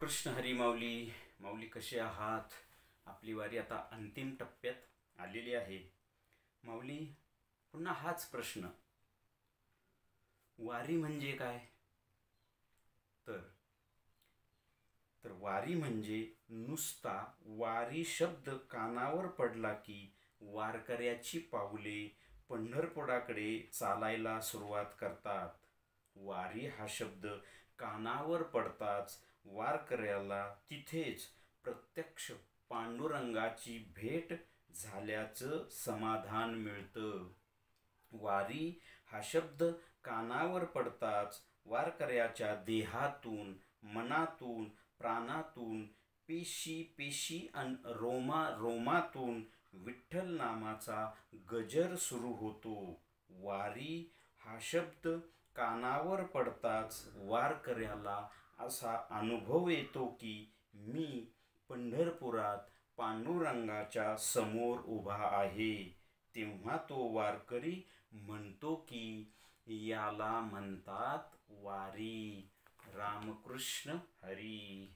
रामकृष्ण हरी माऊली. माऊली कसे आहात? आपली वारी आता अंतिम टप्प्यात आलेली आहे. माऊली, पुन्हा हाच प्रश्न, वारी म्हणजे काय? तर तर वारी म्हणजे नुसता वारी शब्द कानावर पडला की वारकऱ्याची पाऊले पंढरपुराकडे चालायला सुरुवात करतात. वारी हा शब्द कानावर पडताच वारकऱ्याला तिथेच प्रत्यक्ष पांडुरंगाची भेट झाल्याचं समाधान मिळतं. वारी हा शब्द कानावर पडताच वारकऱ्याच्या देहातून, मनातून, प्राणातून, पेशी पेशी आणि रोमातून विठ्ठल नामाचा गजर सुरू होतो. वारी हा शब्द कानावर पडताच वारकऱ्याला असा अनुभव येतो की मी पंढरपुरात पांडुरंगाच्या समोर उभा आहे. तेव्हा तो वारकरी म्हणतो की याला म्हणतात वारी. रामकृष्ण हरी.